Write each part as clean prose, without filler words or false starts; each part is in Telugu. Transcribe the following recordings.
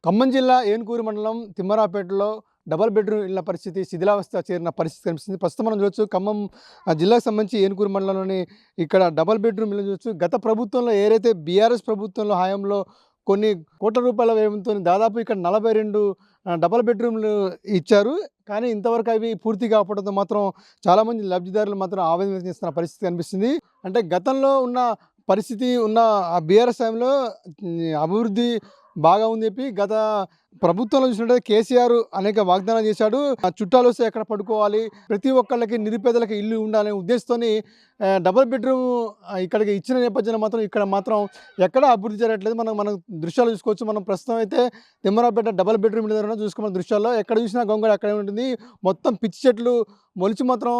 ఖమ్మం జిల్లా ఏనుకూరు మండలం తిమ్మరాపేటలో డబుల్ బెడ్రూమ్ ఇళ్ల పరిస్థితి శిథిలావస్థ చేరిన పరిస్థితి కనిపిస్తుంది. ప్రస్తుతం మనం చూడొచ్చు ఖమ్మం జిల్లాకు సంబంధించి ఏనుకూరు మండలంలోని ఇక్కడ డబుల్ బెడ్రూమ్ ఇల్లు చూడొచ్చు. గత ప్రభుత్వంలో ఏదైతే బీఆర్ఎస్ ప్రభుత్వంలో హయాంలో కొన్ని కోట్ల రూపాయల వ్యయంతో దాదాపు ఇక్కడ 42 డబుల్ బెడ్రూమ్లు ఇచ్చారు. కానీ ఇంతవరకు అవి పూర్తి కాకపోవడంతో మాత్రం చాలామంది లబ్ధిదారులు మాత్రం ఆవేదన వ్యక్తం చేస్తున్న పరిస్థితి కనిపిస్తుంది. అంటే గతంలో ఉన్న పరిస్థితి ఉన్న ఆ బీఆర్ఎస్ టైంలో అభివృద్ధి బాగా ఉంది చెప్పి గత ప్రభుత్వంలో చూసినట్లయితే కేసీఆర్ అనేక వాగ్దానాలు చేశాడు. చుట్టాలు వస్తే ఎక్కడ పడుకోవాలి, ప్రతి ఒక్కళ్ళకి నిరుపేదలకి ఇల్లు ఉండాలనే ఉద్దేశంతోని డబుల్ బెడ్రూమ్ ఇక్కడికి ఇచ్చిన నేపథ్యంలో మాత్రం ఇక్కడ మాత్రం ఎక్కడ అభివృద్ధి జరగట్లేదు. మనం దృశ్యాలు చూసుకోవచ్చు. మనం ప్రస్తుతం అయితే తిమ్మరాపేట డబుల్ బెడ్రూమ్ దగ్గర చూసుకున్న దృశ్యాల్లో ఎక్కడ చూసినా గొంగళి అక్కడే ఉంటుంది. మొత్తం పిచ్చి చెట్లు మొలిచి మాత్రం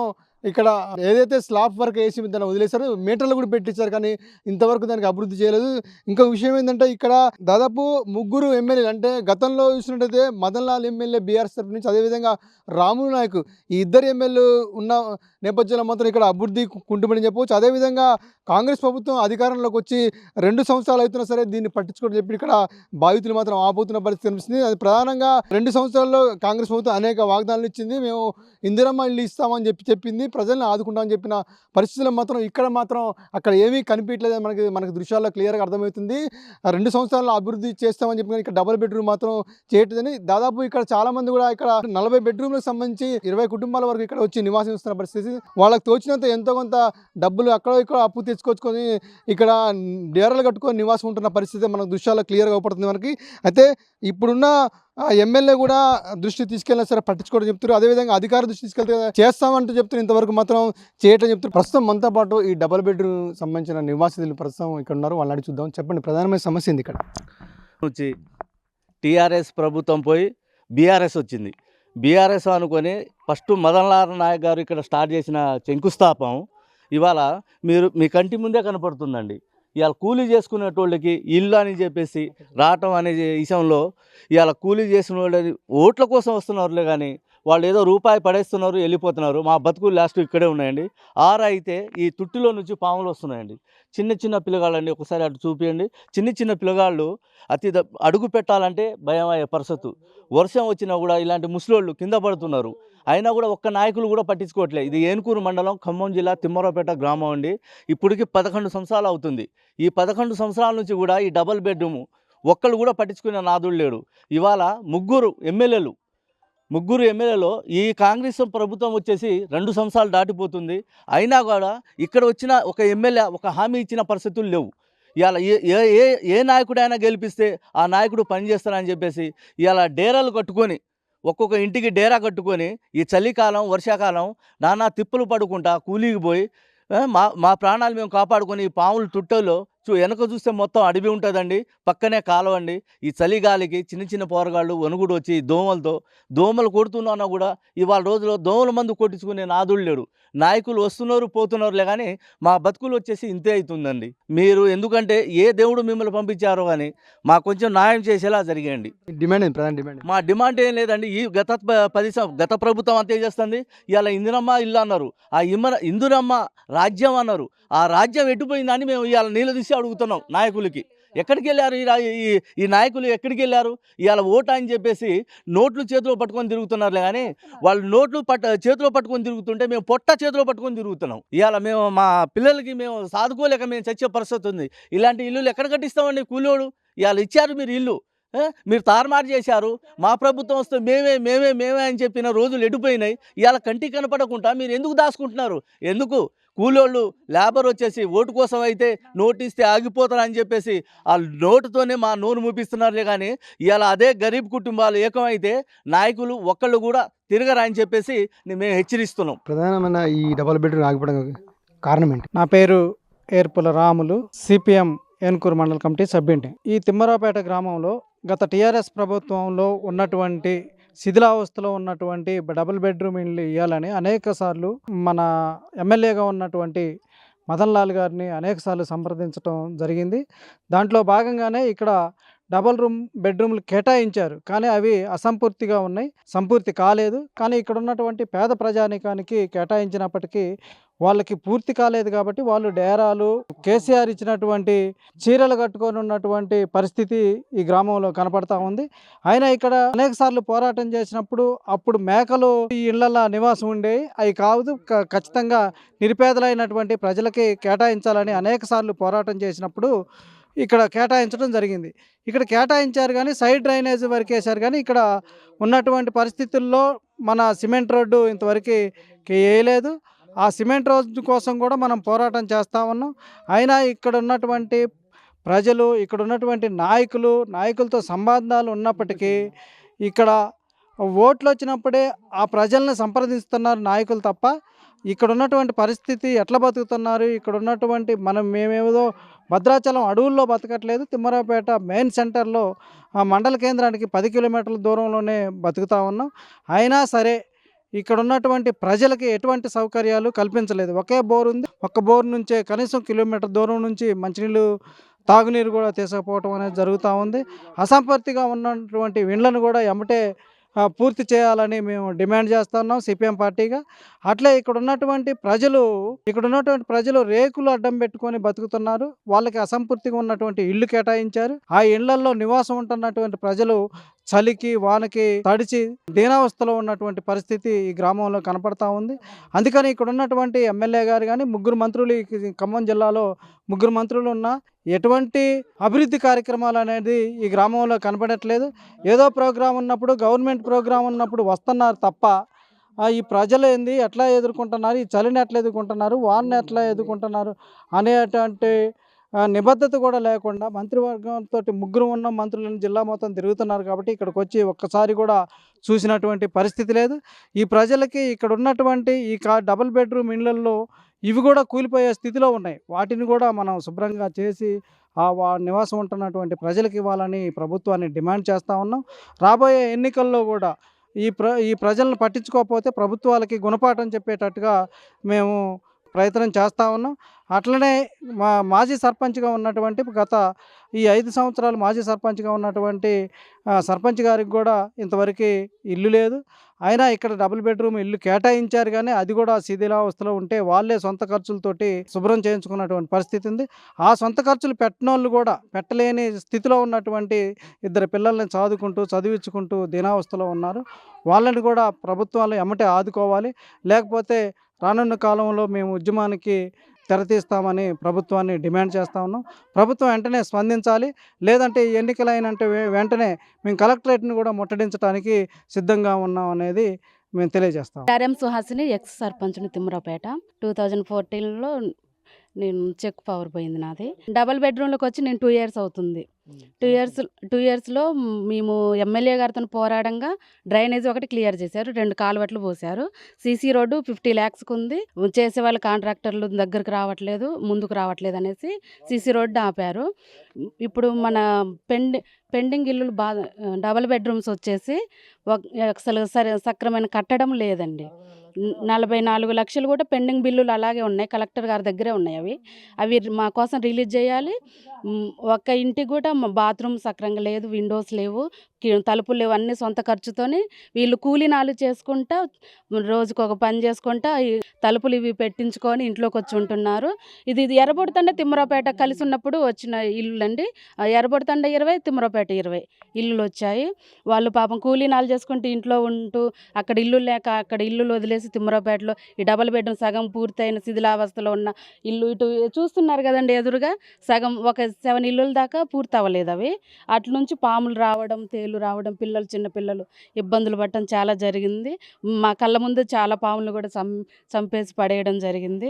ఇక్కడ ఏదైతే స్లాబ్ వర్క్ వేసి దాన్ని వదిలేశారు, మీటర్లు కూడా పెట్టించారు, కానీ ఇంతవరకు దానికి అభివృద్ధి చేయలేదు. ఇంకో విషయం ఏంటంటే ఇక్కడ దాదాపు ముగ్గురు ఎమ్మెల్యేలు, అంటే గతంలో చూసినట్టయితే మదన్ లాల్ ఎమ్మెల్యే బీఆర్ఎస్ తరఫు నుంచి, అదేవిధంగా రాములు నాయక్, ఈ ఇద్దరు ఎమ్మెల్యేలు ఉన్న నేపథ్యంలో మాత్రం ఇక్కడ అభివృద్ధి కుంటుపడి చెప్పవచ్చు. అదేవిధంగా కాంగ్రెస్ ప్రభుత్వం అధికారంలోకి వచ్చి 2 సంవత్సరాలు అవుతున్నా సరే దీన్ని పట్టించుకోవడం చెప్పి ఇక్కడ బాధితులు మాత్రం ఆపోతున్న పరిస్థితి కనిపిస్తుంది. అది ప్రధానంగా 2 సంవత్సరాల్లో కాంగ్రెస్ ప్రభుత్వం అనేక వాగ్దానాలు ఇచ్చింది. మేము ఇందిరమ్మ ఇల్లు ఇస్తామని చెప్పింది, ప్రజల్ని ఆదుకుంటామని చెప్పిన పరిస్థితుల్లో మాత్రం ఇక్కడ మాత్రం అక్కడ ఏమీ కనిపించలేదు. మనకి దృశ్యాల్లో క్లియర్గా అర్థమవుతుంది. 2 సంవత్సరాల్లో అభివృద్ధి చేస్తామని చెప్పి ఇక్కడ డబుల్ బెడ్రూమ్ మాత్రం చేయట్లేదని, దాదాపు ఇక్కడ చాలా మంది కూడా ఇక్కడ 40 బెడ్రూమ్లకు సంబంధించి 20 కుటుంబాల వరకు ఇక్కడ వచ్చి నివాసిస్తున్న పరిస్థితి. వాళ్ళకి తోచినంత ఎంతో కొంత డబ్బులు అక్కడ ఇక్కడ అప్పు తెచ్చుకొచ్చుకొని ఇక్కడ డేరాలు కట్టుకొని నివాసం ఉంటున్న పరిస్థితి మనకు దృశ్యాల్లో క్లియర్గా అవుపడుతుంది మనకి. అయితే ఇప్పుడున్న ఎమ్మెల్యే కూడా దృష్టి తీసుకెళ్ళినా సరే పట్టించుకోవడం చెప్తారు. అదేవిధంగా అధికార దృష్టి తీసుకెళ్తే చేస్తామంటూ చెప్తారు, ఇంతవరకు మాత్రం చేయటం చెప్తారు. ప్రస్తుతం మనతో పాటు ఈ డబుల్ బెడ్రూమ్ సంబంధించిన నివాసితులు ప్రస్తుతం ఇక్కడ ఉన్నారు. వాళ్ళని అడిగి చూద్దాం. చెప్పండి, ప్రధానమైన సమస్య ఏంది ఇక్కడ? నుంచి టీఆర్ఎస్ ప్రభుత్వం పోయి బీఆర్ఎస్ వచ్చింది. బీఆర్ఎస్ అనుకొని ఫస్ట్ మదన్ లాల్ నాయక్ గారు ఇక్కడ స్టార్ట్ చేసిన శంకుస్థాపం ఇవాళ మీ కంటి ముందే కనపడుతుందండి. ఇవాళ కూలీ చేసుకునేటోళ్ళకి ఇల్లు అని చెప్పేసి రావటం అనే విషయంలో ఇవాళ కూలీ చేసిన వాళ్ళని ఓట్ల కోసం వస్తున్నారులే, కానీ వాళ్ళు ఏదో రూపాయి పడేస్తున్నారు, వెళ్ళిపోతున్నారు. మా బతుకులు లాస్ట్ ఇక్కడే ఉన్నాయండి. అయితే ఈ తుట్టిలో నుంచి పాములు వస్తున్నాయండి. చిన్న చిన్న పిల్లగాళ్ళండి, ఒకసారి అటు చూపించండి. చిన్న పిల్లగాళ్ళు అడుగు పెట్టాలంటే భయం అయ్యే పరిస్థితి. వర్షం వచ్చినా కూడా ఇలాంటి ముసలోళ్ళు కింద పడుతున్నారు. అయినా కూడా ఒక్క నాయకులు కూడా పట్టించుకోవట్లేదు. ఇది ఏనుకూరు మండలం ఖమ్మం జిల్లా తిమ్మరాపేట గ్రామం అండి. ఇప్పటికి 11 సంవత్సరాలు అవుతుంది. ఈ 11 సంవత్సరాల నుంచి కూడా ఈ డబుల్ బెడ్రూమ్ ఒక్కళ్ళు కూడా పట్టించుకునే నాదుడు లేడు. ఇవాళ ముగ్గురు ఎమ్మెల్యేలో ఈ కాంగ్రెస్ ప్రభుత్వం వచ్చేసి 2 సంవత్సరాలు దాటిపోతుంది. అయినా కూడా ఇక్కడ వచ్చిన ఒక ఎమ్మెల్యే ఒక హామీ ఇచ్చిన పరిస్థితులు లేవు. ఇవాళ ఏ నాయకుడైనా గెలిపిస్తే ఆ నాయకుడు పనిచేస్తారని చెప్పేసి ఇవాళ డేరాలు కట్టుకొని, ఒక్కొక్క ఇంటికి డేరా కట్టుకొని ఈ చలికాలం వర్షాకాలం నానా తిప్పులు పడుకుంటా కూలీకి పోయి మా ప్రాణాలు మేము కాపాడుకొని ఈ పాములు తుట్టలో వెనక చూస్తే మొత్తం అడవి ఉంటుందండి, పక్కనే కాలువ అండి. ఈ చలిగాలికి చిన్న పోరగాళ్ళు వణుగుడు వచ్చి దోమలు కొడుతున్నా కూడా ఇవాళ రోజులో దోమల మందు కొట్టించుకునే నాదుడు లేడు. నాయకులు వస్తున్నారు పోతున్నారులే, కానీ మా బతుకులు వచ్చేసి ఇంతే అవుతుందండి. మీరు ఎందుకంటే ఏ దేవుడు మిమ్మల్ని పంపించారో కానీ మాకు కొంచెం న్యాయం చేసేలా జరిగేయండి. మా డిమాండ్ ఏం లేదండి. ఈ గత ప్రభుత్వం అంతే చేస్తుంది. ఇవాళ ఇందిరమ్మ ఇల్లు అన్నారు, ఆ ఇందిరమ్మ రాజ్యం అన్నారు. ఆ రాజ్యం ఎటుపోయిందని మేము ఇవాళ నీళ్ళు తీసి అడుగుతున్నాం నాయకులకి. ఎక్కడికి వెళ్ళారు ఈ నాయకులు? ఎక్కడికి వెళ్ళారు? ఇవాళ ఓటు అని చెప్పేసి నోట్లు చేతిలో పట్టుకొని తిరుగుతున్నారులే, కానీ వాళ్ళు నోట్లు చేతిలో పట్టుకొని తిరుగుతుంటే మేము పొట్ట చేతిలో పట్టుకొని తిరుగుతున్నాం. ఇవాళ మేము మా పిల్లలకి మేము సాదుకోలేక మేము చచ్చే పరిస్థితి ఉంది. ఇలాంటి ఇల్లులు ఎక్కడ కట్టిస్తామండి? కూలోడు ఇవాళ ఇచ్చారు మీరు ఇల్లు, మీరు తారుమారు చేశారు. మా ప్రభుత్వం వస్తే మేమే అని చెప్పిన రోజులు ఎడిపోయినాయి. ఇవాళ కంటికి కనపడకుండా మీరు ఎందుకు దాచుకుంటున్నారు? ఎందుకు? కూలోళ్ళు లేబర్ వచ్చేసి ఓటు కోసం అయితే నోటు ఇస్తే ఆగిపోతారని చెప్పేసి ఆ నోటుతోనే మా నోరు మూపిస్తున్నారులే, కానీ ఇవాళ అదే గరీబ్ కుటుంబాలు ఏకమైతే నాయకులు ఒక్కళ్ళు కూడా తిరగరా అని చెప్పేసి మేము హెచ్చరిస్తున్నాం. ప్రధానమైన ఈ డబుల్ బెడ్రూమ్ ఆగిపోవడం కారణం ఏంటి? నా పేరు ఏర్పుల రాములు, సిపిఎం ఏనుకూరు మండల కమిటీ సభ్యుని. ఈ తిమ్మరాపేట గ్రామంలో గత టీఆర్ఎస్ ప్రభుత్వంలో ఉన్నటువంటి శిథిలావస్థలో ఉన్నటువంటి డబుల్ బెడ్రూమ్ ఇల్లు ఇవ్వాలని అనేక సార్లు మన ఎమ్మెల్యేగా ఉన్నటువంటి మదన్ లాల్ గారిని అనేక సార్లు సంప్రదించడం జరిగింది. దాంట్లో భాగంగానే ఇక్కడ బెడ్రూమ్లు కేటాయించారు, కానీ అవి అసంపూర్తిగా ఉన్నాయి, సంపూర్తి కాలేదు. కానీ ఇక్కడ ఉన్నటువంటి పేద ప్రజానీకానికి కేటాయించినప్పటికీ వాళ్ళకి పూర్తి కాలేదు కాబట్టి వాళ్ళు డేరాలు, కేసీఆర్ ఇచ్చినటువంటి చీరలు కట్టుకొని ఉన్నటువంటి పరిస్థితి ఈ గ్రామంలో కనపడతా ఉంది. అయినా ఇక్కడ అనేక సార్లు పోరాటం చేసినప్పుడు అప్పుడు మేకలు ఈ ఇళ్లలో నివాసం ఉండేవి, అవి కాదు ఖచ్చితంగా నిరుపేదలైనటువంటి ప్రజలకి కేటాయించాలని అనేక సార్లు పోరాటం చేసినప్పుడు ఇక్కడ కేటాయించడం జరిగింది. ఇక్కడ కేటాయించారు కానీ సైడ్ డ్రైనేజ్ వరకు వేశారు, కానీ ఇక్కడ ఉన్నటువంటి పరిస్థితుల్లో మన సిమెంట్ రోడ్డు ఇంతవరకు వేయలేదు. ఆ సిమెంట్ రోడ్డు కోసం కూడా మనం పోరాటం చేస్తూ ఉన్నాం. అయినా ఇక్కడ ఉన్నటువంటి ప్రజలు, ఇక్కడ ఉన్నటువంటి నాయకులతో సంబంధాలు ఉన్నప్పటికీ ఇక్కడ ఓట్లు వచ్చినప్పుడే ఆ ప్రజల్ని సంప్రదిస్తున్నారు నాయకులు తప్ప ఇక్కడ ఉన్నటువంటి పరిస్థితి ఎట్లా బతుకుతున్నారు, ఇక్కడ ఉన్నటువంటి మేమేదో భద్రాచలం అడవుల్లో బతకట్లేదు, తిమ్మరాపేట మెయిన్ సెంటర్లో మండల కేంద్రానికి 10 కిలోమీటర్ల దూరంలోనే బతుకుతా ఉన్నాం. అయినా సరే ఇక్కడ ఉన్నటువంటి ప్రజలకి ఎటువంటి సౌకర్యాలు కల్పించలేదు. ఒకే బోర్ ఉంది, ఒక్క బోర్ నుంచే కనీసం కిలోమీటర్ దూరం నుంచి మంచినీళ్ళు, తాగునీరు కూడా తీసుకుపోవటం అనేది జరుగుతూ ఉంది. అసంపూర్తిగా ఉన్నటువంటి ఇండ్లను కూడా ఎమ్మటే పూర్తి చేయాలని మేము డిమాండ్ చేస్తున్నాం సిపిఎం పార్టీగా. అట్లే ఇక్కడ ఉన్నటువంటి ప్రజలు రేకులు అడ్డం పెట్టుకొని బతుకుతున్నారు. వాళ్ళకి అసంపూర్తిగా ఉన్నటువంటి ఇళ్ళు కేటాయించారు. ఆ ఇళ్లలో నివాసం ఉంటున్నటువంటి ప్రజలు చలికి, వానకి తడిచి దీనావస్థలో ఉన్నటువంటి పరిస్థితి ఈ గ్రామంలో కనపడతా ఉంది. అందుకని ఇక్కడ ఉన్నటువంటి ఎమ్మెల్యే గారు కానీ, ముగ్గురు మంత్రులు, ఖమ్మం జిల్లాలో ముగ్గురు మంత్రులు ఉన్నా ఎటువంటి అభివృద్ధి కార్యక్రమాలు అనేది ఈ గ్రామంలో కనపడట్లేదు. ఏదో ప్రోగ్రాం ఉన్నప్పుడు, గవర్నమెంట్ ప్రోగ్రాం ఉన్నప్పుడు వస్తున్నారు తప్ప ఈ ప్రజలు ఏంది, ఎట్లా ఎదుర్కొంటున్నారు, ఈ చలిని ఎట్లా ఎదుర్కొంటున్నారు, వానని ఎట్లా ఎదుర్కొంటున్నారు అనేటువంటి నిబద్ధత కూడా లేకుండా మంత్రివర్గంతో ముగ్గురు ఉన్న మంత్రులను జిల్లా మొత్తం తిరుగుతున్నారు. కాబట్టి ఇక్కడికి వచ్చి ఒక్కసారి కూడా చూసినటువంటి పరిస్థితి లేదు. ఈ ప్రజలకి ఇక్కడ ఉన్నటువంటి ఈ డబుల్ బెడ్రూమ్ ఇళ్లలో ఇవి కూడా కూలిపోయే స్థితిలో ఉన్నాయి. వాటిని కూడా మనం శుభ్రంగా చేసి నివాసం ఉంటున్నటువంటి ప్రజలకు ఇవ్వాలని ప్రభుత్వాన్ని డిమాండ్ చేస్తూ ఉన్నాం. రాబోయే ఎన్నికల్లో కూడా ఈ ప్రజలను పట్టించుకోకపోతే ప్రభుత్వాలకి గుణపాఠం చెప్పేటట్టుగా మేము ప్రయత్నం చేస్తూ ఉన్నాం. అట్లనే మాజీ సర్పంచ్గా ఉన్నటువంటి గత ఈ 5 సంవత్సరాలు మాజీ సర్పంచ్గా ఉన్నటువంటి సర్పంచ్ గారికి కూడా ఇంతవరకు ఇల్లు లేదు. అయినా ఇక్కడ డబుల్ బెడ్రూమ్ ఇల్లు కేటాయించారు, కానీ అది కూడా శిథిలావస్థలో ఉంటే వాళ్ళే సొంత ఖర్చులతోటి శుభ్రం చేయించుకున్నటువంటి పరిస్థితి ఉంది. ఆ సొంత ఖర్చులు పెట్టినోళ్ళు కూడా పెట్టలేని స్థితిలో ఉన్నటువంటి 2 పిల్లల్ని చదివించుకుంటూ దీనావస్థలో ఉన్నారు. వాళ్ళని కూడా ప్రభుత్వాలు ఎమ్మటే ఆదుకోవాలి. లేకపోతే రానున్న కాలంలో మేము ఉద్యమానికి తెరతీస్తామని ప్రభుత్వాన్ని డిమాండ్ చేస్తూ ఉన్నాం. ప్రభుత్వం వెంటనే స్పందించాలి. లేదంటే ఎన్నికలైనంటే వెంటనే మేము కలెక్టరేట్ని కూడా ముట్టడించడానికి సిద్ధంగా ఉన్నాం అనేది మేము తెలియజేస్తాం. ఆర్ఎం సుహాసిని, ఎక్స్ సర్పంచ్ని తిమ్మరాపేట. 2014లో నేను చెక్ పవర్ పోయింది నాది. డబల్ బెడ్రూమ్లోకి వచ్చి నేను 2 years అవుతుంది. 2 yearsలో మేము ఎమ్మెల్యే గారితో పోరాడంగా డ్రైనేజ్ ఒకటి క్లియర్ చేశారు, 2 కాలువట్లు పోశారు. సీసీ రోడ్డు 50 lakhsకి ఉంది. చేసేవాళ్ళు కాంట్రాక్టర్లు దగ్గరకు రావట్లేదు, ముందుకు రావట్లేదు అనేసి సీసీ రోడ్డు ఆపారు. ఇప్పుడు మన పెండింగ్ ఇల్లులు డబల్ బెడ్రూమ్స్ వచ్చేసి అసలు సక్రమైన కట్టడం లేదండి. 44 లక్షలు కూడా పెండింగ్ బిల్లులు అలాగే ఉన్నాయి, కలెక్టర్ గారి దగ్గరే ఉన్నాయి. అవి మా కోసం రిలీజ్ చేయాలి. ఒక్క ఇంటికి కూడా బాత్రూమ్ సక్రంగా లేదు, విండోస్ లేవు, తలుపులు లేవు, అన్నీ సొంత ఖర్చుతోని వీళ్ళు కూలీనాలు చేసుకుంటా రోజుకు ఒక పని చేసుకుంటా ఈ తలుపులు ఇవి పెట్టించుకొని ఇంట్లోకి వచ్చి ఉంటున్నారు. ఇది ఎర్రబొడితండ తిమ్మరాపేట కలిసి ఉన్నప్పుడు వచ్చిన ఇల్లు అండి. ఎర్రబొడితండ 20, తిమ్మరాపేట 20 ఇల్లులు వచ్చాయి. వాళ్ళు పాపం కూలీనాలు చేసుకుంటూ ఇంట్లో ఉంటూ అక్కడ ఇల్లు లేక అక్కడ ఇల్లులు వదిలేసి తిమ్మరాపేటలో ఈ డబల్ బెడ్రూమ్ సగం పూర్తయిన శిథిలావస్థలో ఉన్న ఇల్లు ఇటు చూస్తున్నారు కదండి ఎదురుగా, సగం ఒక 7 ఇల్లుల దాకా పూర్తి అవ్వలేదు. అవి అట్ల నుంచి పాములు రావడం, తేలు రావడం, చిన్న పిల్లలు ఇబ్బందులు పడటం చాలా జరిగింది. మా కళ్ళ ముందు చాలా పాములు కూడా చంపేసి పడేయడం జరిగింది.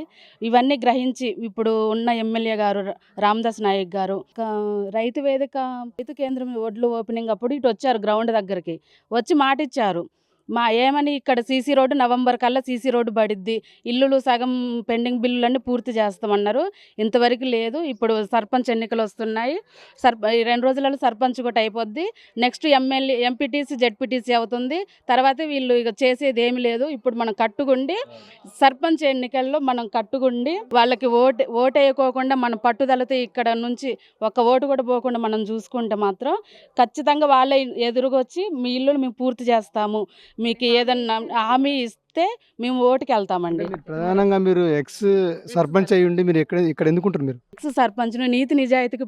ఇవన్నీ గ్రహించి ఇప్పుడు ఉన్న ఎమ్మెల్యే గారు రామదాస్ నాయక్ గారు రైతు కేంద్రం ఒడ్లు ఓపెనింగ్ అప్పుడు ఇటు వచ్చారు, గ్రౌండ్ దగ్గరికి వచ్చి మాట ఇచ్చారు, ఏమని ఇక్కడ సీసీ రోడ్డు నవంబర్ కల్లా సీసీ రోడ్డు పడిద్ది, ఇల్లులు సగం పెండింగ్ బిల్లులన్నీ పూర్తి చేస్తామన్నారు. ఇంతవరకు లేదు. ఇప్పుడు సర్పంచ్ ఎన్నికలు వస్తున్నాయి. ఈ 2 రోజులలో సర్పంచ్ కూడా అయిపోద్ది. నెక్స్ట్ ఎమ్మెల్యే, ఎంపీటీసీ, జెడ్పీటీసీ అవుతుంది. తర్వాత వీళ్ళు ఇక చేసేది ఏమి లేదు. ఇప్పుడు మనం కట్టుకుండి సర్పంచ్ ఎన్నికల్లో మనం కట్టుకుండి వాళ్ళకి ఓటేయకోకుండా మన పట్టుదలతో ఇక్కడ నుంచి ఒక్క ఓటు కూడా పోకుండా మనం చూసుకుంటే మాత్రం ఖచ్చితంగా వాళ్ళే ఎదురుకొచ్చి మీ ఇల్లులు మేము పూర్తి చేస్తాము, మీకు ఏదన్నా హామీ ఇస్తే మేము ఓటుకి వెళ్తామండి. ప్రధానంగా మీరు ఎక్స్ సర్పంచ్ అయ్యి ఉండి మీరు ఇక్కడ ఎందుకుంటారు? మీరు ఎక్స్ సర్పంచ్ను నీతి నిజాయితీకి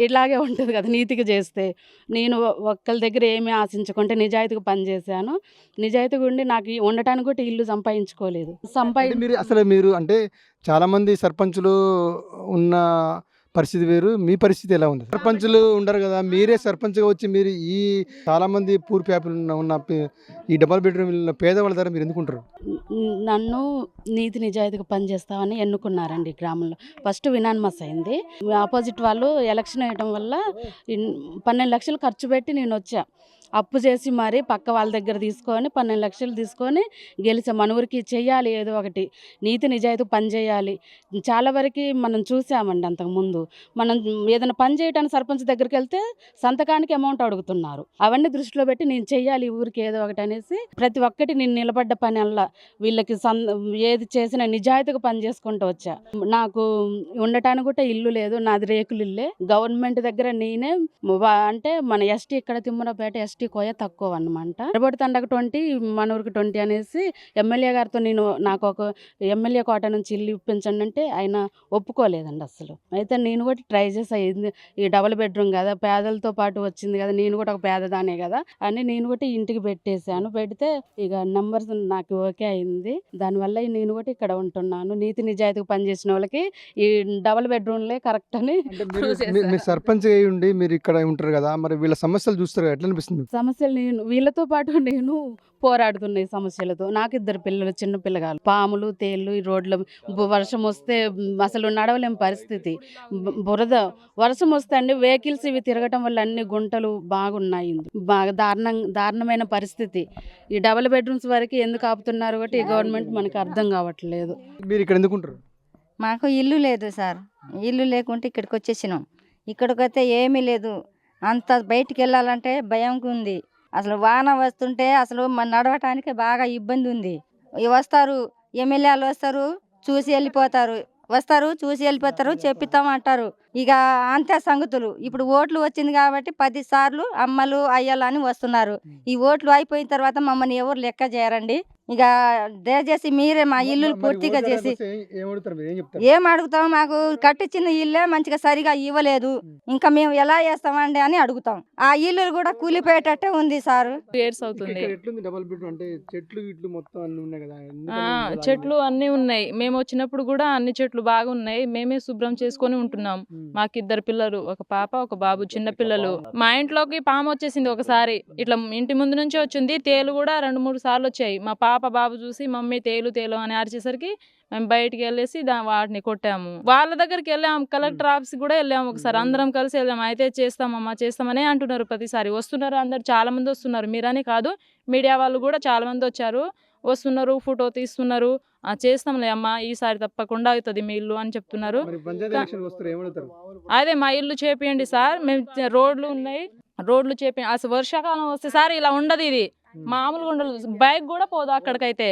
ఇలాగే ఉంటుంది కదా, నీతికి చేస్తే నేను ఒక్కరి దగ్గర ఏమీ ఆశించకుంటే నిజాయితీగా పనిచేశాను. నిజాయితీగా ఉండి నాకు ఉండటానికి కూడా ఇల్లు సంపాదించుకోలేదు. మీరు అంటే చాలామంది సర్పంచులు ఉన్న పరిస్థితి వేరు, మీ పరిస్థితి ఎలా ఉంది? సర్పంచులు ఉండరు కదా, మీరే సర్పంచ్గా వచ్చి మీరు ఈ చాలామంది పూర్ పేపర్ ఉన్న ఈ డబల్ బెడ్రూమ్ పేదవాళ్ళ ద్వారా మీరు ఎందుకుంటారు? నన్ను నీతి నిజాయితీగా పనిచేస్తామని ఎన్నుకున్నారండి గ్రామంలో. ఫస్ట్ వినాన్మస్ అయింది. ఆపోజిట్ వాళ్ళు ఎలక్షన్ వేయడం వల్ల 12 లక్షలు ఖర్చు పెట్టి నేను వచ్చా. అప్పు చేసి మరి పక్క వాళ్ళ దగ్గర తీసుకొని 12 లక్షలు తీసుకొని గెలిచాం. మన ఊరికి చెయ్యాలి, ఏదో ఒకటి నీతి నిజాయితీ పని చేయాలి. చాలా వరకు మనం చూసామండి. అంతకుముందు మనం ఏదైనా పని చేయడానికి సర్పంచ్ దగ్గరికి వెళ్తే సంతకానికి అమౌంట్ అడుగుతున్నారు. అవన్నీ దృష్టిలో పెట్టి నేను చెయ్యాలి ఊరికి ఏదో ఒకటి అనేసి ప్రతి ఒక్కటి నేను నిలబడ్డ పని అలా వీళ్ళకి ఏది చేసినా నిజాయితీగా పని చేసుకుంటూ వచ్చా. నాకు ఉండటానికి కూడా ఇల్లు లేదు, నాది రేకులు ఇల్లే. గవర్నమెంట్ దగ్గర నేనే అంటే మన ఎస్టీ ఇక్కడ తిమ్మరాపేట ఎస్టీ కోయ తక్కువ అన్నమాట. ఎర్రబడి తండకు 20, మన ఊరికి 20 అనేసి ఎమ్మెల్యే గారితో నాకు ఒక ఎమ్మెల్యే కోట నుంచి ఇల్లు ఇప్పించండి అంటే ఆయన ఒప్పుకోలేదండి అసలు. అయితే నేను కూడా ట్రై చేసా, ఈ డబుల్ బెడ్రూమ్ కదా, పేదలతో పాటు వచ్చింది కదా, నేను కూడా ఒక పేదదానే కదా అని నేను కూడా ఇంటికి పెట్టేశాను. పెడితే ఇక నెంబర్స్ నాకు ఓకే అయింది. దానివల్ల నేను కూడా ఇక్కడ ఉంటున్నాను. నీతి నిజాయితీగా పనిచేసిన వాళ్ళకి ఈ డబుల్ బెడ్రూమ్లే కరెక్ట్ అని. మీరు సర్పంచ్ అయ్యి ఉండి మీరు ఇక్కడ ఉంటారు కదా, మరి వీళ్ళ సమస్యలు చూస్తారు కదా, ఎట్లా అనిపిస్తుంది? సమస్యలు నేను వీళ్ళతో పాటు నేను పోరాడుతున్నాయి సమస్యలతో. నాకు 2 పిల్లలు, చిన్న పిల్లగాలు. పాములు, తేళ్ళు, ఈ రోడ్ల వర్షం వస్తే అసలు నడవలేని పరిస్థితి. బురద వర్షం వస్తే అండి వెహికల్స్ ఇవి తిరగటం వల్ల అన్ని గుంటలు బాగున్నాయి. బాగా దారుణమైన పరిస్థితి. ఈ డబుల్ బెడ్రూమ్స్ వరకు ఎందుకు ఆపుతున్నారు కాబట్టి ఈ గవర్నమెంట్ మనకి అర్థం కావట్లేదు. మీరు ఇక్కడ ఎందుకుంటారు? మాకు ఇల్లు లేదు సార్. ఇల్లు లేకుంటే ఇక్కడికి వచ్చేసినాం. ఇక్కడికి వస్తే ఏమీ లేదు. అంత బయటికి వెళ్ళాలంటే భయంగా ఉంది. అసలు వాన వస్తుంటే అసలు నడవటానికి బాగా ఇబ్బంది ఉంది. వస్తారు ఎమ్మెల్యేలు, వస్తారు చూసి వెళ్ళిపోతారు, చెప్పిస్తామంటారు. ఇక అంతే సంగతులు. ఇప్పుడు ఓట్లు వచ్చింది కాబట్టి 10 సార్లు అమ్మలు అయ్యలు అని వస్తున్నారు. ఈ ఓట్లు అయిపోయిన తర్వాత మమ్మల్ని ఎవరు లెక్క చేయరండి. ఇక దయచేసి మీరే మా ఇల్లు పూర్తిగా చేసి ఏం అడుగుతాం? మాకు కట్టించిన ఇల్లే మంచిగా సరిగా ఇవ్వలేదు, ఇంకా మేము ఎలా చేస్తామండి అని అడుగుతాం. ఆ ఇల్లు కూడా కూలిపోయేటట్టే ఉంది సార్. 2 years అవుతుంది. చెట్లు అన్నీ ఉన్నాయి. మేము వచ్చినప్పుడు కూడా అన్ని చెట్లు బాగున్నాయి. మేమే శుభ్రం చేసుకొని ఉంటున్నాం. మాకు 2 పిల్లలు, ఒక పాప ఒక బాబు, చిన్న పిల్లలు. మా ఇంట్లోకి పాము వచ్చేసింది ఒకసారి. ఇట్లా ఇంటి ముందు నుంచి వచ్చింది. తేలు కూడా 2-3 సార్లు వచ్చాయి. మా పాప బాబు చూసి మమ్మీ తేలు తేలు అని అరిచేసరికి మేము బయటికి వెళ్ళేసి వాటిని కొట్టాము. వాళ్ళ దగ్గరికి వెళ్ళాము, కలెక్టర్ ఆఫీస్ కూడా వెళ్ళాము ఒకసారి. అందరం కలిసి వెళ్ళాము. అయితే చేస్తామమ్మా చేస్తామనే అంటున్నారు. ప్రతిసారి వస్తున్నారు, అందరు చాలా మంది వస్తున్నారు. మీరని కాదు, మీడియా వాళ్ళు కూడా చాలా మంది వచ్చారు, వస్తున్నారు, ఫోటో తీస్తున్నారు. చేస్తాంలే అమ్మా, ఈసారి తప్పకుండా అవుతుంది మీ ఇల్లు అని చెప్తున్నారు. అదే మా ఇల్లు చేపియండి సార్, మేము రోడ్లు ఉన్నాయి, రోడ్లు చేపియండి. అసలు వర్షాకాలం వస్తే సార్ ఇలా ఉండదు, ఇది మామూలుగా ఉండదు. బైక్ కూడా పోదు అక్కడికైతే,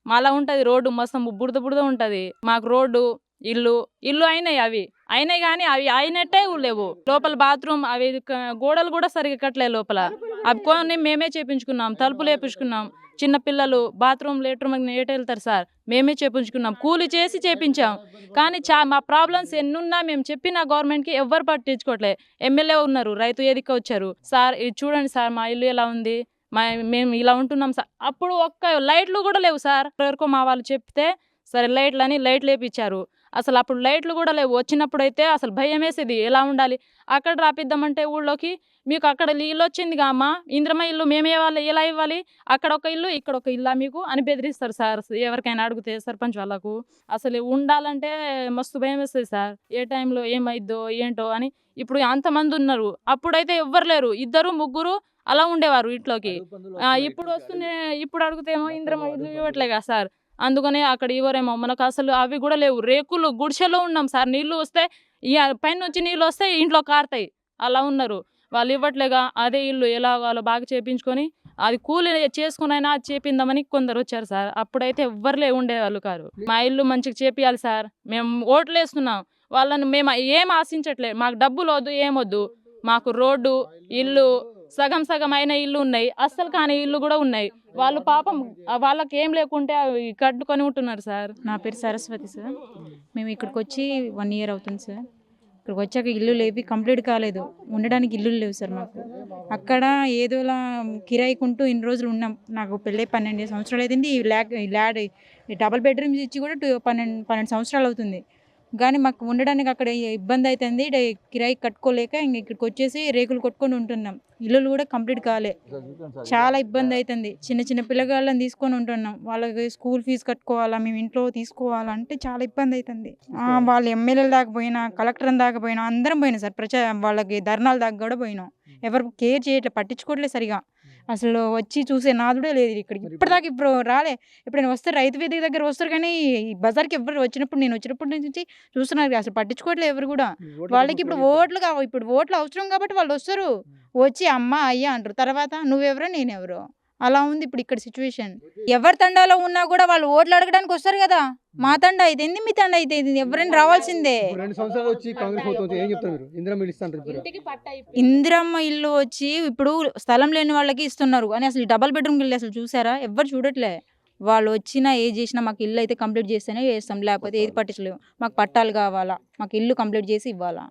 అలా ఉంటుంది రోడ్డు. మస్తు బురద బురద ఉంటుంది. మాకు రోడ్డు ఇల్లు అయినాయి, అవి అయినాయి కానీ అవి అయినట్టే లేవు. లోపల బాత్రూమ్ అవి గోడలు కూడా సరిగ్గా కట్టలేదు లోపల. అవి కొన్ని మేమే చేపించుకున్నాం, తలుపులు వేపించుకున్నాం. చిన్న పిల్లలు బాత్రూమ్ లేటర్ ఏట వెళ్తారు సార్, మేమే చేపించుకున్నాం, కూలి చేసి చేపించాం. కానీ మా ప్రాబ్లమ్స్ ఎన్నున్నా మేము చెప్పిన గవర్నమెంట్కి ఎవ్వరు పట్టించుకోవట్లే. ఎమ్మెల్యే ఉన్నారు, రైతు వేదిక వచ్చారు. సార్ ఇది చూడండి సార్ మా ఇల్లు ఎలా ఉంది, మేము ఇలా ఉంటున్నాం సార్. అప్పుడు ఒక్క లైట్లు కూడా లేవు సార్. ఎవరికో మా వాళ్ళు చెప్తే సరే లైట్లు వేపించారు. అసలు అప్పుడు లైట్లు కూడా లేవు. వచ్చినప్పుడు అయితే అసలు భయం వేసేది, ఎలా ఉండాలి. అక్కడ రాపిద్దామంటే ఊళ్ళోకి, మీకు అక్కడ ఇల్లు వచ్చిందిగా అమ్మ, ఇంద్రమ్మ ఇల్లు మేమే ఇవ్వాలి, ఎలా ఇవ్వాలి, అక్కడ ఒక ఇల్లు ఇక్కడ ఒక ఇల్లా మీకు అని బెదిరిస్తారు సార్. ఎవరికైనా అడిగితే సర్పంచ్ వాళ్ళకు అసలు ఉండాలంటే మస్తు భయం వేస్తుంది సార్. ఏ టైంలో ఏమైద్దో ఏంటో అని. ఇప్పుడు అంతమంది ఉన్నారు, అప్పుడైతే ఎవ్వరు లేరు, 2 3 అలా ఉండేవారు ఇంట్లోకి. ఇప్పుడు వస్తూనే ఇప్పుడు అడిగితేమో ఇంద్రమ్మ ఇల్లు ఇవ్వట్లేగా సార్, అందుకనే అక్కడ ఇవ్వరేమో. మనకు అసలు అవి కూడా లేవు, రేకులు గుడిసెలో ఉన్నాం సార్. నీళ్లు వస్తే పైన నుంచి నీళ్ళు వస్తే ఇంట్లో కారుతాయి, అలా ఉన్నారు. వాళ్ళు ఇవ్వట్లేగా, అదే ఇల్లు ఎలా వాళ్ళు బాగా చేపించుకొని అది కూలి చేసుకునైనా అది చేపిందామని కొందరు వచ్చారు సార్. అప్పుడైతే ఎవ్వరులే ఉండేవాళ్ళు కాదు. మా ఇల్లు మంచిగా చేపియాలి సార్, మేము ఓట్లు వేస్తున్నాం, వాళ్ళని మేము ఏం ఆశించట్లేదు. మాకు డబ్బులు వద్దు, ఏమొద్దు, మాకు రోడ్డు, ఇల్లు, సగం సగం అయిన ఇల్లు ఉన్నాయి, అస్సలు కాని ఇల్లు కూడా ఉన్నాయి. వాళ్ళు పాపం వాళ్ళకి ఏం లేకుంటే అవి కట్టుకొని ఉంటున్నారు సార్. నా పేరు సరస్వతి సార్. మేము ఇక్కడికి వచ్చి 1 ఇయర్ అవుతుంది సార్. ఇక్కడికి వచ్చాక ఇల్లు లేవి కంప్లీట్ కాలేదు, ఉండడానికి ఇల్లు లేవు సార్ మాకు. అక్కడ ఏదోలా కిరాయికుంటూ ఇన్ని రోజులు ఉన్నాం. నాకు పెళ్ళి 12 సంవత్సరాలు అవుతుంది. ఈ డబుల్ బెడ్రూమ్స్ ఇచ్చి కూడా 12 సంవత్సరాలు అవుతుంది. కానీ మాకు ఉండడానికి అక్కడ ఇబ్బంది అవుతుంది, కిరాయి కట్టుకోలేక ఇంక ఇక్కడికి వచ్చేసి రేకులు కొట్టుకొని ఉంటున్నాం. ఇల్లులు కూడా కంప్లీట్ కాలే, చాలా ఇబ్బంది అవుతుంది. చిన్న చిన్న పిల్లగాళ్ళని తీసుకొని ఉంటున్నాం, వాళ్ళకి స్కూల్ ఫీజు కట్టుకోవాలా, మేము ఇంట్లో తీసుకోవాలంటే చాలా ఇబ్బంది అవుతుంది. వాళ్ళు ఎమ్మెల్యేల దాకా పోయినా, కలెక్టర్ దాకా పోయినా, అందరం పోయినా సార్. వాళ్ళకి ధర్నాల దాకా కూడా పోయినాం. ఎవరు కేర్ చేయట్లేదు, పట్టించుకోవట్లేదు సరిగా. అసలు వచ్చి చూసే నాదుడే లేదు ఇక్కడికి ఇప్పటిదాకా. ఇప్పుడు రాలే, ఎప్పుడైనా వస్తే రైతు వేదిక దగ్గర వస్తారు, కానీ ఈ బజార్కి ఎవరు వచ్చినప్పుడు, నేను వచ్చినప్పటి నుంచి చూస్తున్నారు అసలు పట్టించుకోవట్లేదు ఎవరు కూడా. వాళ్ళకి ఇప్పుడు ఓట్లు ఇప్పుడు ఓట్లు అవసరం కాబట్టి వాళ్ళు వస్తారు, వచ్చి అమ్మ అయ్యా అంటారు, తర్వాత నువ్వెవరో నేనెవరో, అలా ఉంది ఇప్పుడు ఇక్కడ సిచ్యువేషన్. ఎవరి తండాలో ఉన్నా కూడా వాళ్ళు ఓట్లు అడగడానికి వస్తారు కదా. మా తండ అయితే ఏంది, మీ తండ అయితే ఏంది, ఎవరైనా రావాల్సిందే. 2 సంవత్సరాలు వచ్చి కాంగ్రెస్ ప్రభుత్వం ఏం చెప్తారు మీరు? ఇందిరమ్మ ఇల్లు ఇస్తాంటారు. ఇందిరమ్మ ఇల్లు వచ్చి ఇప్పుడు స్థలం లేని వాళ్ళకి ఇస్తున్నారు, కానీ అసలు డబల్ బెడ్రూమ్ ఇల్లు అసలు చూసారా? ఎవరు చూడట్లే. వాళ్ళు వచ్చినా ఏ చేసినా మాకు ఇల్లు అయితే కంప్లీట్ చేస్తేనే చేస్తాం, లేకపోతే ఏది పట్టించలేము. మాకు పట్టాలు కావాలా, మాకు ఇల్లు కంప్లీట్ చేసి ఇవ్వాలా.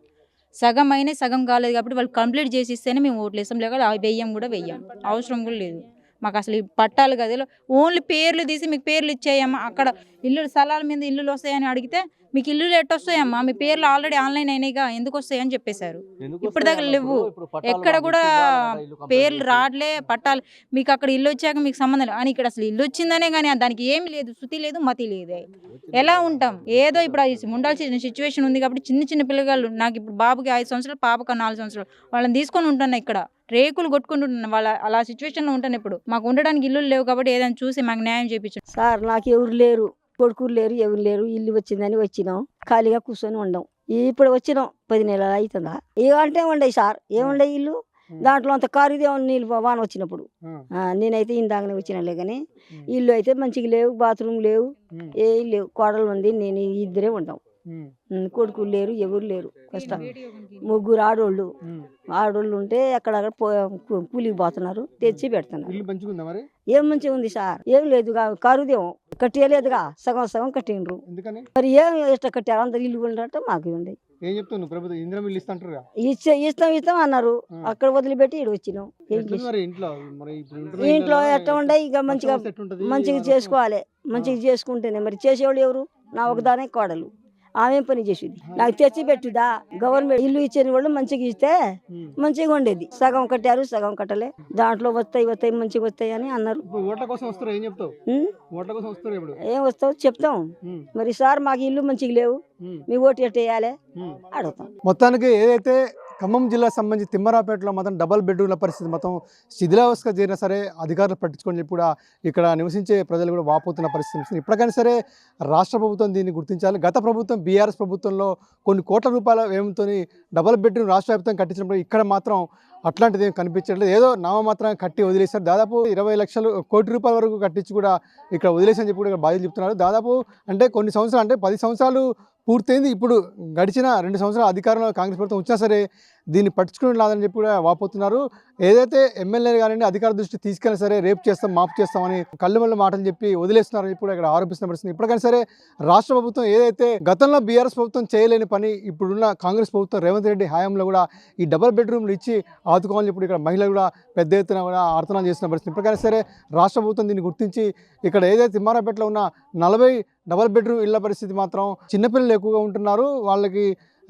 సగం అయినా సగం కాలేదు కాబట్టి వాళ్ళు కంప్లీట్ చేసి ఇస్తేనే మేము ఓట్లు వేస్తాం, లేక వెయ్యం కూడా వెయ్యం, అవసరం కూడా లేదు మాకు. అసలు పట్టాలు కదా, ఓన్లీ పేర్లు తీసి మీకు పేర్లు ఇచ్చేయమ్మా. అక్కడ ఇల్లు స్థలాల మీద ఇల్లులు వస్తాయని అడిగితే మీకు ఇల్లులు ఎట్టొస్తాయమ్మా, మీ పేర్లు ఆల్రెడీ ఆన్లైన్ అయినాయిగా, ఎందుకు వస్తాయని చెప్పేశారు. ఇప్పటిదాకా లేవు, ఎక్కడ కూడా పేర్లు రావట్లే, పట్టాలు. మీకు అక్కడ ఇల్లు వచ్చాక మీకు సంబంధం లేదు అని, ఇక్కడ అసలు ఇల్లు వచ్చిందనే కానీ దానికి ఏమి లేదు, శృతి లేదు, మతి లేదు. ఎలా ఉంటాం? ఏదో ఇప్పుడు ఉండాల్సిన సిచ్యువేషన్ ఉంది కాబట్టి చిన్న చిన్న పిల్లగాళ్ళు, నాకు ఇప్పుడు బాబుకి 5 సంవత్సరాలు, పాపకు 4 సంవత్సరాలు, వాళ్ళని తీసుకొని ఉంటున్నా ఇక్కడ, రేకులు కొట్టుకుంటున్నాను. వాళ్ళ అలా సిచ్యువేషన్లో ఉంటాను. ఇప్పుడు మాకు ఉండడానికి ఇల్లు లేవు కాబట్టి ఏదైనా చూసి మాకు న్యాయం చేయించండి సార్. నాకు ఎవరు లేరు, కొడుకులు లేరు, ఎవరు లేరు. ఇల్లు వచ్చిందని వచ్చినాం, ఖాళీగా కూర్చొని ఉండం. ఇప్పుడు వచ్చినాం 10 నెలలు అవుతుందా. ఏమంటే ఉండయి సార్, ఏముండయి ఇల్లు. దాంట్లో అంత కారుదే నీళ్ళు వాన వచ్చినప్పుడు. నేనైతే ఇందాకనే వచ్చినాలే, కానీ ఇల్లు అయితే మంచిగా లేవు, బాత్రూమ్ లేవు, ఏం లేవు. కోడలు ఉంది, నేను, ఇద్దరే ఉంటాం. కొడుకులు లేరు, ఎవరు లేరు. కష్టం. 3 ఆడోళ్ళు ఉంటే అక్కడక్కడ కూలికి పోతున్నారు, తెచ్చి పెడుతున్నారు. ఏం మంచిగా ఉంది సార్, ఏం లేదు. కరుదేమో కట్టేయలేదుగా, సగం సగం కట్టిండ్రు. మరి ఏం ఇష్టం కట్టారు, అందరు ఇల్లు ఉండటం మాకు ఉంది. ఇస్తాం అన్నారు, అక్కడ వదిలిపెట్టి ఇక్కడ వచ్చినాం. ఇంట్లో ఎట్లా ఉండే, ఇక మంచిగా చేసుకోవాలి. మంచిగా చేసుకుంటేనే మరి చేసేవాళ్ళు ఎవరు? నా ఒకదానే కోడలు, ఆమె పని చేసేది. నాకు తెచ్చి పెట్టుదా. గవర్నమెంట్ ఇల్లు ఇచ్చిన వాళ్ళు మంచిగా ఇస్తే మంచిగా ఉండేది. సగం కట్టారు, సగం కట్టలే. దాంట్లో వస్తాయి మంచిగా వస్తాయి అని అన్నారు. ఏం వస్తావు చెప్తాం. మరి సార్ మాకు ఇల్లు మంచిగా లేవు, మీ ఓటు ఎట్ట వేయాలి అడుగుతాం. మొత్తానికి ఏదైతే ఖమ్మం జిల్లా సంబంధించి తిమ్మరాపేటలో మాత్రం డబల్ బెడ్రూమ్ల పరిస్థితి మొత్తం శిథిలావస్థ చేరినా సరే అధికారులు పట్టించుకొని చెప్పి కూడా ఇక్కడ నివసించే ప్రజలు కూడా వాపోతున్న పరిస్థితి. ఇప్పటికైనా సరే రాష్ట్ర ప్రభుత్వం దీన్ని గుర్తించాలి. గత ప్రభుత్వం బీఆర్ఎస్ ప్రభుత్వంలో కొన్ని కోట్ల రూపాయల వ్యయంతో డబల్ బెడ్రూమ్ రాష్ట్ర వ్యాప్తంగా కట్టించినప్పుడు ఇక్కడ మాత్రం అట్లాంటిది ఏం కనిపించట్లేదు. ఏదో నామమాత్రంగా కట్టి వదిలేశారు. దాదాపు 20 లక్షలు కోటి రూపాయల వరకు కట్టించి కూడా ఇక్కడ వదిలేసని చెప్పి కూడా బాధ్యతలు చెప్తున్నారు. దాదాపు అంటే కొన్ని సంవత్సరాలు, అంటే 10 సంవత్సరాలు పూర్తయింది. ఇప్పుడు గడిచిన 2 సంవత్సరాల అధికారంలో కాంగ్రెస్ ప్రభుత్వం వచ్చినా సరే దీన్ని పట్టించుకుని లేదని చెప్పి కూడా వాపోతున్నారు. ఏదైతే ఎమ్మెల్యే గారిని అధికార దృష్టి తీసుకెళ్ళినా సరే రేపు చేస్తాం మాపు చేస్తామని కళ్ళు మళ్ళీ మాటలు చెప్పి వదిలేస్తున్నారని చెప్పి కూడా ఇక్కడ ఆరోపిస్తున్న పరిస్థితి. ఇప్పటికైనా సరే రాష్ట్ర ప్రభుత్వం ఏదైతే గతంలో బీఆర్ఎస్ ప్రభుత్వం చేయలేని పని ఇప్పుడున్న కాంగ్రెస్ ప్రభుత్వం రేవంత్ రెడ్డి హయాంలో కూడా ఈ డబుల్ బెడ్రూమ్లు ఇచ్చి ఆదుకోవాలని ఇప్పుడు ఇక్కడ మహిళలు కూడా పెద్ద ఎత్తున కూడా ఆర్తనాలు చేస్తున్న పరిస్థితి. ఇప్పటికైనా సరే రాష్ట్ర ప్రభుత్వం దీన్ని గుర్తించి ఇక్కడ ఏదైతే తిమ్మారాపేటలో ఉన్న 40 డబుల్ బెడ్రూమ్ ఇళ్ల పరిస్థితి మాత్రం చిన్నపిల్లలు ఎక్కువగా ఉంటున్నారు. వాళ్ళకి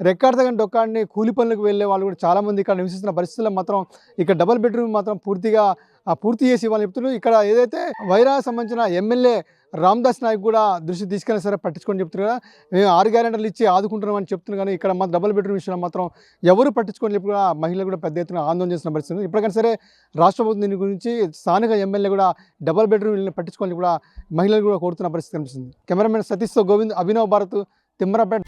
రెక్కాడతగని డొక్కాడిని కూలి పనులకు వెళ్ళే వాళ్ళు కూడా చాలామంది ఇక్కడ నివసిస్తున్న పరిస్థితుల్లో మాత్రం ఇక్కడ డబుల్ బెడ్రూమ్ మాత్రం పూర్తి చేసి ఇవ్వాలని చెప్తున్నారు. ఇక్కడ ఏదైతే వైరాకు సంబంధించిన ఎమ్మెల్యే రామదాస్ నాయక్ కూడా దృష్టి తీసుకెళ్ళినా సరే పట్టించుకొని చెప్తున్నారు కదా, మేము 6 గ్యారెంటీలు ఇచ్చి ఆదుకుంటున్నామని చెప్తున్నారు. కానీ ఇక్కడ మా డబుల్ బెడ్రూమ్ విషయంలో మాత్రం ఎవరు పట్టించుకొని చెప్పి కూడా మహిళలు కూడా పెద్ద ఎత్తున ఆందోళన చేస్తున్న పరిస్థితి. ఇప్పటికైనా సరే రాష్ట్ర ప్రభుత్వం దీని గురించి స్థానిక ఎమ్మెల్యే కూడా డబుల్ బెడ్రూమ్ పట్టించుకొని కూడా మహిళలు కూడా కోరుతున్న పరిస్థితి కనిపిస్తుంది. కెమెరామెన్ సతీష్తో గోవింద్, అభినవ్ భారత్, తిమ్మరాపేట.